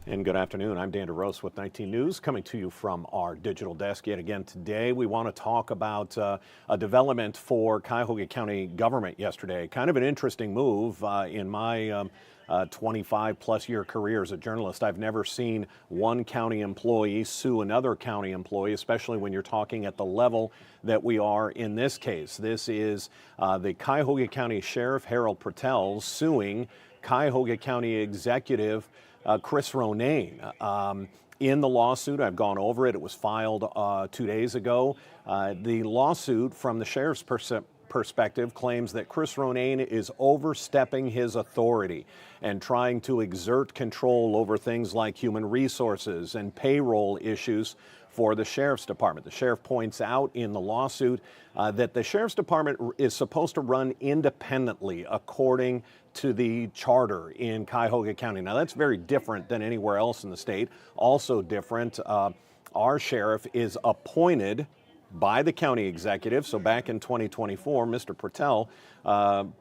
And good afternoon. I'm Dan DeRose with 19 News, coming to you from our digital desk yet again today. We want to talk about a development for Cuyahoga County government yesterday. Kind of an interesting move in my 25 plus year career as a journalist. I've never seen one county employee sue another county employee, especially when you're talking at the level that we are in this case. This is the Cuyahoga County Sheriff Harold Pertel suing Cuyahoga County Executive Chris Ronayne. In the lawsuit, I've gone over it. It was filed 2 days ago. The lawsuit, from the sheriff's perspective, claims that Chris Ronayne is overstepping his authority and trying to exert control over things like human resources and payroll issues for the sheriff's department. The sheriff points out in the lawsuit that the sheriff's department is supposed to run independently according to the charter in Cuyahoga County. Now, that's very different than anywhere else in the state. Also different, our sheriff is appointed by the county executive. So back in 2024, Mr. Pertel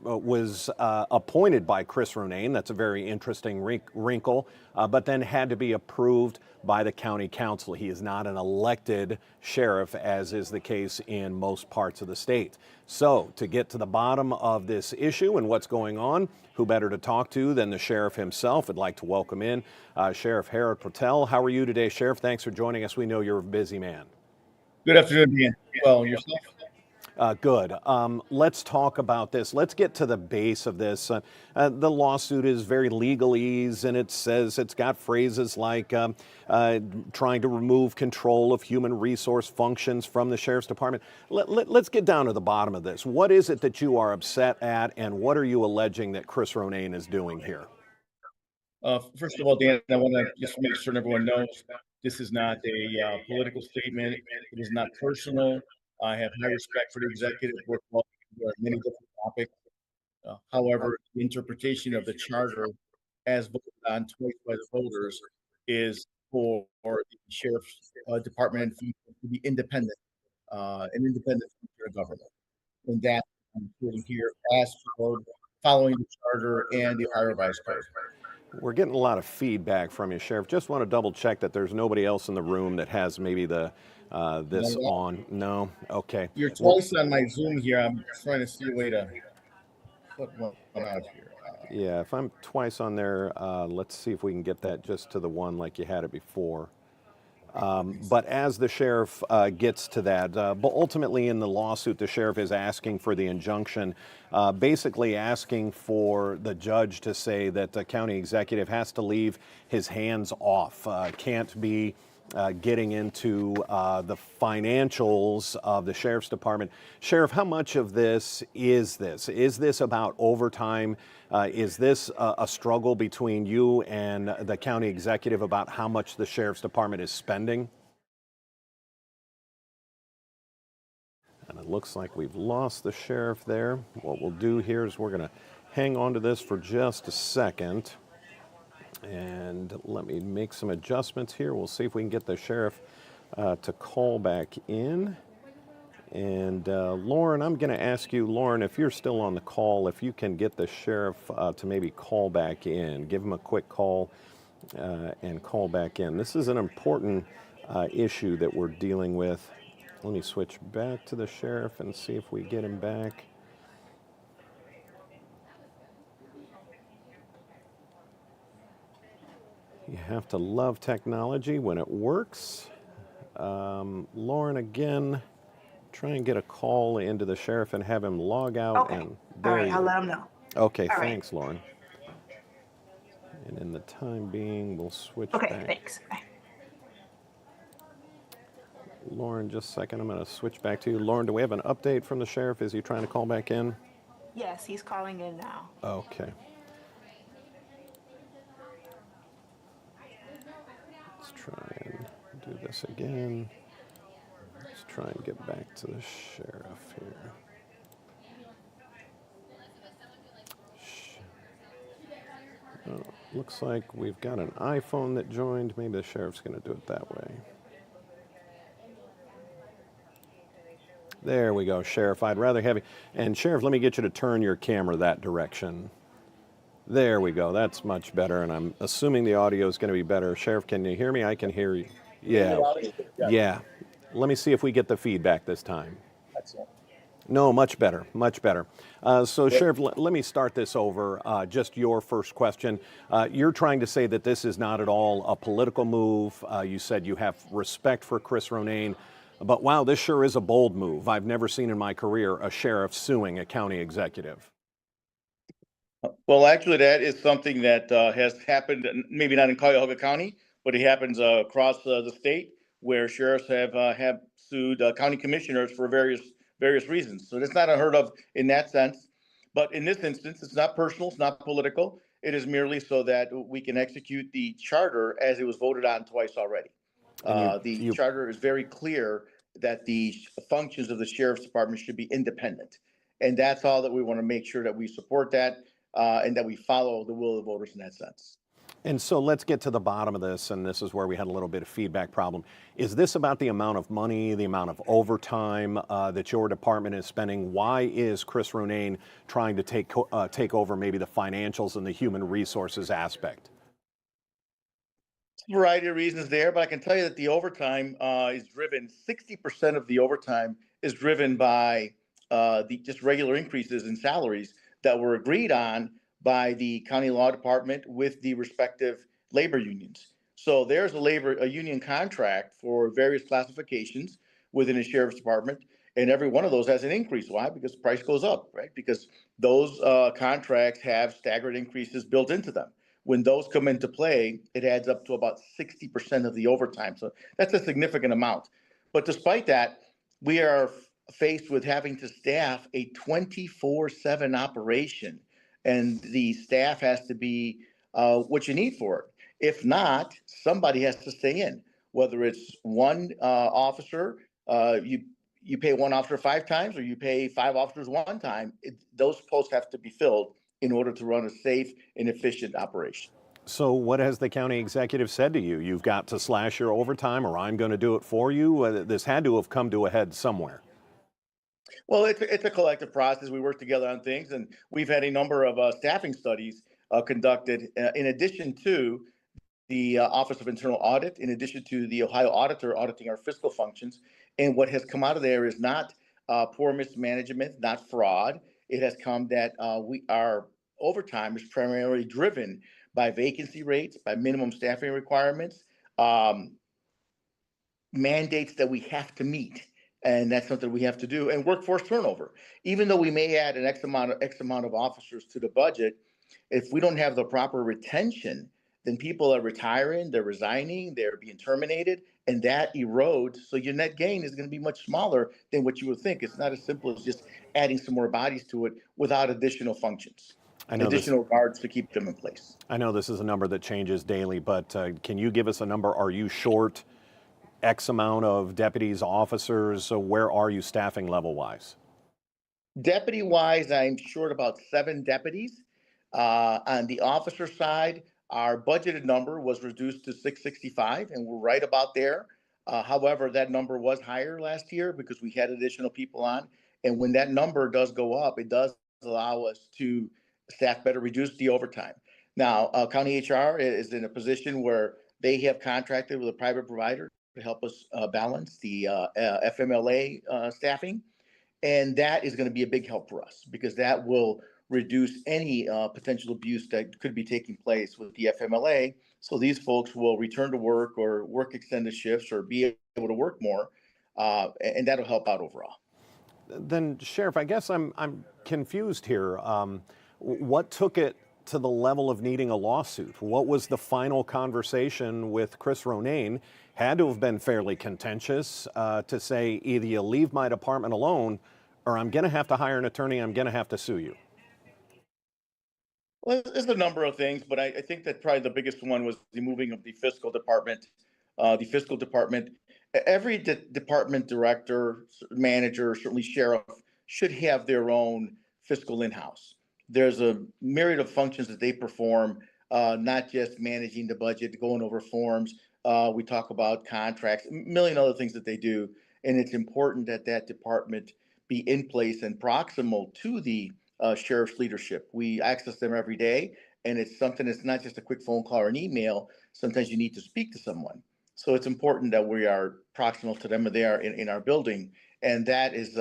was appointed by Chris Ronayne. That's a very interesting wrinkle, but then had to be approved by the county council. He is not an elected sheriff, as is the case in most parts of the state. So to get to the bottom of this issue and what's going on, who better to talk to than the sheriff himself? I'd like to welcome in Sheriff Harold Pertel. How are you today, Sheriff? Thanks for joining us. We know you're a busy man. Good afternoon, Dan. Well, yourself? Good. Let's talk about this. Let's get to the base of this. The lawsuit is very legalese, and it says it's got phrases like trying to remove control of human resource functions from the sheriff's department. Let's get down to the bottom of this. What is it that you are upset at, and what are you alleging that Chris Ronayne is doing here? First of all, Dan, I want to just make sure everyone knows this is not a political statement. It is not personal. I have high respect for the executive. We're talking about many different topics. However, the interpretation of the charter, as voted on twice by the voters, is for the sheriff's department to be independent, an independent function of government. And that I'm putting here as following the charter and the Ohio Revised Code. We're getting a lot of feedback from you, Sheriff. Just want to double check that there's nobody else in the room that has maybe the this on. No? Okay. You're twice on my Zoom here. I'm trying to see a way to put one out here. Yeah, if I'm twice on there, let's see if we can get that just to the one like you had it before. But as the sheriff gets to that, but ultimately in the lawsuit, the sheriff is asking for the injunction, basically asking for the judge to say that the county executive has to leave his hands off, can't be getting into the financials of the sheriff's department. Sheriff, how much of this is this? Is this about overtime? Is this a struggle between you and the county executive about how much the sheriff's department is spending? And it looks like we've lost the sheriff there. What we'll do here is we're going to hang on to this for just a second. And let me make some adjustments here. We'll see if we can get the sheriff to call back in. And Lauren, I'm going to ask you, Lauren, if you're still on the call, if you can get the sheriff to maybe call back in. Give him a quick call and call back in. This is an important issue that we're dealing with. Let me switch back to the sheriff and see if we get him back. You have to love technology when it works. Lauren, again, try and get a call into the sheriff and have him log out. Okay. And All right, I'll let him know. Okay, All thanks, Lauren. And in the time being, we'll switch Okay, back. thanks. Bye. Lauren, just a second. I'm going to switch back to you. Lauren, do we have an update from the sheriff? Is he trying to call back in? Yes, he's calling in now. Okay. Let's try and do this again. Let's try and get back to the sheriff here. Oh, looks like we've got an iPhone that joined. Maybe the sheriff's going to do it that way. There we go, Sheriff. I'd rather have you. And Sheriff, let me get you to turn your camera that direction. There we go. That's much better. And I'm assuming the audio is going to be better. Sheriff, can you hear me? I can hear you. Yeah. Yeah, Yeah. Let me see if we get the feedback this time. excellent. No, much better, much better. So, Yep. Sheriff, let me start this over. Just your first question. You're trying to say that this is not at all a political move. You said you have respect for Chris Ronayne, but wow, this sure is a bold move. I've never seen in my career a sheriff suing a county executive. Well, actually, that is something that has happened, maybe not in Cuyahoga County, but it happens across the state where sheriffs have sued county commissioners for various reasons. So that's not unheard of in that sense. But in this instance, it's not personal, it's not political. It is merely so that we can execute the charter as it was voted on twice already. And The you charter is very clear that the functions of the sheriff's department should be independent. And that's all that we want to make sure that we support that and that we follow the will of the voters in that sense. And so let's get to the bottom of this, and this is where we had a little bit of feedback problem. Is this about the amount of money, the amount of overtime that your department is spending? Why is Chris Ronayne trying to take over maybe the financials and the human resources aspect? A variety of reasons there, but I can tell you that the overtime is driven, 60% of the overtime is driven by the just regular increases in salaries that were agreed on by the county law department with the respective labor unions. So there's a union contract for various classifications within the sheriff's department, and every one of those has an increase. Why? Because the price goes up, right? Because those contracts have staggered increases built into them. When those come into play, it adds up to about 60% of the overtime. So that's a significant amount. But despite that, we are faced with having to staff a 24/7 operation, and the staff has to be what you need for it. If not, somebody has to stay in, whether it's one officer, you pay one officer 5 times, or you pay 5 officers 1 time. Those posts have to be filled in order to run a safe and efficient operation. So what has the county executive said to you? You've got to slash your overtime or I'm going to do it for you? This had to have come to a head somewhere. Well, it's a collective process. We work together on things, and we've had a number of staffing studies conducted in addition to the Office of Internal Audit, in addition to the Ohio Auditor auditing our fiscal functions. And what has come out of there is not poor mismanagement, not fraud. It has come that our overtime is primarily driven by vacancy rates, by minimum staffing requirements, um, mandates that we have to meet. And that's something we have to do. And workforce turnover. Even though we may add an X amount of officers to the budget, if we don't have the proper retention, then people are retiring, they're resigning, they're being terminated, and that erodes. So your net gain is going to be much smaller than what you would think. It's not as simple as just adding some more bodies to it without additional functions, I know this. additional guards to keep them in place. I know this is a number that changes daily, but can you give us a number? Are you short X amount of deputies, officers? So where are you staffing level wise? Deputy wise, I'm short about 7 deputies. On the officer side, our budgeted number was reduced to 665, and we're right about there. However, that number was higher last year because we had additional people on. And when that number does go up, it does allow us to staff better, reduce the overtime. Now, county HR is in a position where they have contracted with a private provider to help us balance the FMLA staffing. And that is going to be a big help for us because that will reduce any potential abuse that could be taking place with the FMLA. So these folks will return to work or work extended shifts or be able to work more, and that'll help out overall. Then, Sheriff, I guess I'm confused here. What took it to the level of needing a lawsuit? What was the final conversation with Chris Ronayne? Had to have been fairly contentious to say either you leave my department alone or I'm going to have to hire an attorney, I'm going to have to sue you. Well, there's a number of things, but I think that probably the biggest one was the moving of the fiscal department. The fiscal department, every department director, manager, certainly sheriff, should have their own fiscal in-house. There's a myriad of functions that they perform, not just managing the budget, going over forms. We talk about contracts, a million other things that they do. And it's important that that department be in place and proximal to the sheriff's leadership. We access them every day, and it's something that's not just a quick phone call or an email. Sometimes you need to speak to someone. So it's important that we are proximal to them or they are in our building. And that is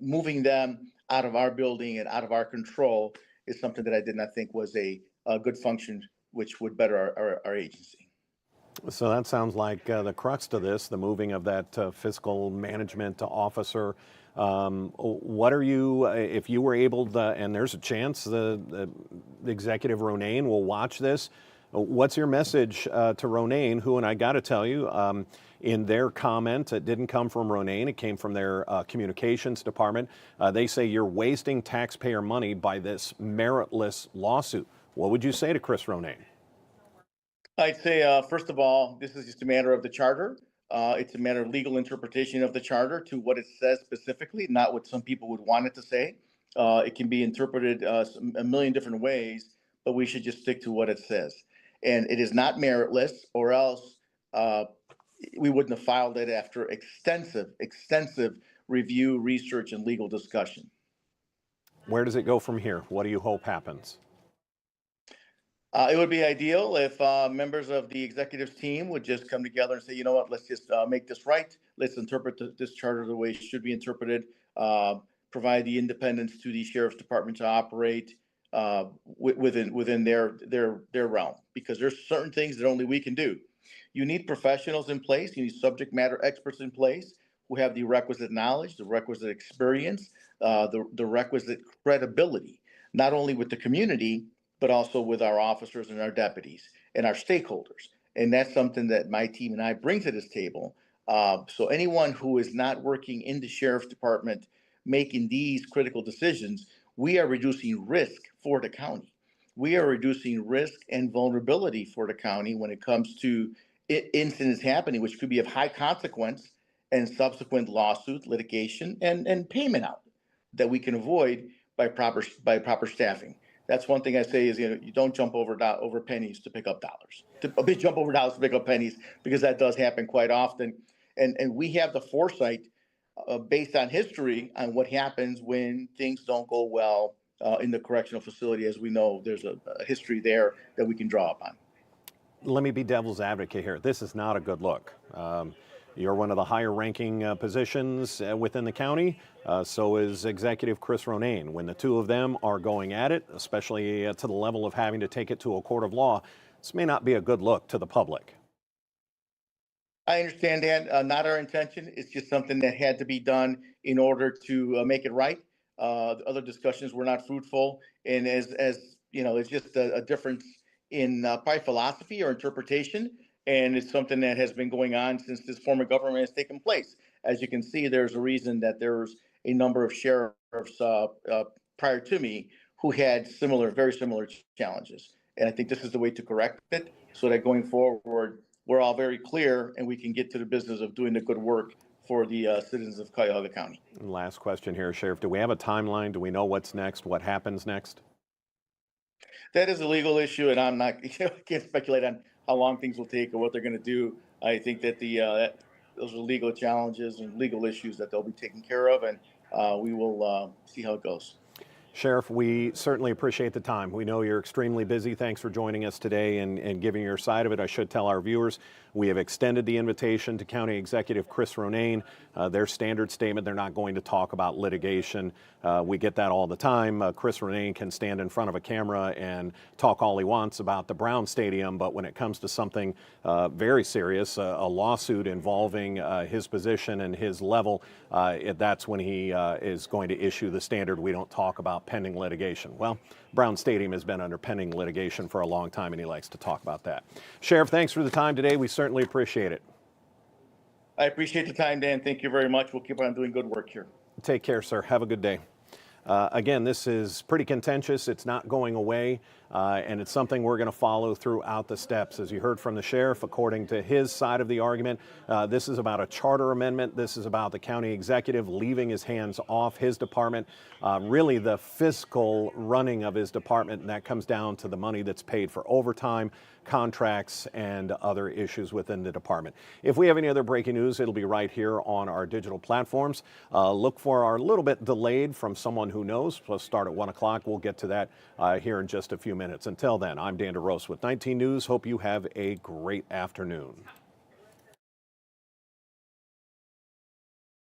moving them out of our building and out of our control is something that I did not think was a good function, which would better our agency. So that sounds like the crux to this, the moving of that fiscal management officer. What are you, if you were able to, and there's a chance the Executive Ronayne will watch this, what's your message to Ronayne, who, and I got to tell you, in their comment, it didn't come from Ronayne, it came from their communications department. They say you're wasting taxpayer money by this meritless lawsuit. What would you say to Chris Ronayne? I'd say, first of all, this is just a matter of the charter. It's a matter of legal interpretation of the charter to what it says specifically, not what some people would want it to say. It can be interpreted a million different ways, but we should just stick to what it says. And it is not meritless, or else we wouldn't have filed it after extensive review, research, and legal discussion. Where does it go from here? What do you hope happens? It would be ideal if members of the executive team would just come together and say, you know what, let's just make this right. Let's interpret this charter the way it should be interpreted, provide the independence to the sheriff's department to operate within their realm, because there's certain things that only we can do. You need professionals in place. You need subject matter experts in place who have the requisite knowledge, the requisite experience, the requisite credibility, not only with the community, but also with our officers and our deputies and our stakeholders. And that's something that my team and I bring to this table. So anyone who is not working in the sheriff's department making these critical decisions, we are reducing risk for the county. We are reducing risk and vulnerability for the county when it comes to incidents happening, which could be of high consequence and subsequent lawsuit, litigation, and payment out that we can avoid by proper staffing. That's one thing I say is, you don't jump over pennies to pick up dollars. Jump over dollars to pick up pennies, because that does happen quite often. And we have the foresight based on history on what happens when things don't go well in the correctional facility. As we know, there's a history there that we can draw upon. Let me be devil's advocate here. This is not a good look. You're one of the higher ranking positions within the county. So is Executive Chris Ronayne. When the two of them are going at it, especially to the level of having to take it to a court of law, this may not be a good look to the public. I understand that. Not our intention. It's just something that had to be done in order to make it right. The other discussions were not fruitful. And as you know, it's just a difference in probably philosophy or interpretation. And it's something that has been going on since this form of government has taken place. As you can see, there's a reason that there's a number of sheriffs prior to me who had very similar challenges. And I think this is the way to correct it, so that going forward, we're all very clear and we can get to the business of doing the good work for the citizens of Cuyahoga County. And last question here, Sheriff. Do we have a timeline? Do we know what's next? What happens next? That is a legal issue, and I'm not, I can't speculate on how long things will take or what they're going to do. I think that those are legal challenges and legal issues that they'll be taken care of, and we will see how it goes. Sheriff, we certainly appreciate the time. We know you're extremely busy. Thanks for joining us today and giving your side of it. I should tell our viewers, we have extended the invitation to County Executive Chris Ronayne. Their standard statement, they're not going to talk about litigation. We get that all the time. Chris Ronayne can stand in front of a camera and talk all he wants about the Brown Stadium, but when it comes to something very serious, a lawsuit involving his position and his level, that's when he is going to issue the standard. We don't talk about pending litigation. Well, Brown Stadium has been under pending litigation for a long time, and he likes to talk about that. Sheriff, thanks for the time today. We certainly appreciate it. I appreciate the time, Dan. Thank you very much. We'll keep on doing good work here. Take care, sir. Have a good day. Again, this is pretty contentious. It's not going away, and it's something we're going to follow throughout the steps. As you heard from the sheriff, according to his side of the argument, this is about a charter amendment. This is about the county executive leaving his hands off his department, really the fiscal running of his department, and that comes down to the money that's paid for overtime, contracts, and other issues within the department. If we have any other breaking news, it'll be right here on our digital platforms. Look for our little bit delayed from someone who who knows, plus start at 1 o'clock. We'll get to that here in just a few minutes. Until then, I'm Dan DeRose with 19 News. Hope you have a great afternoon.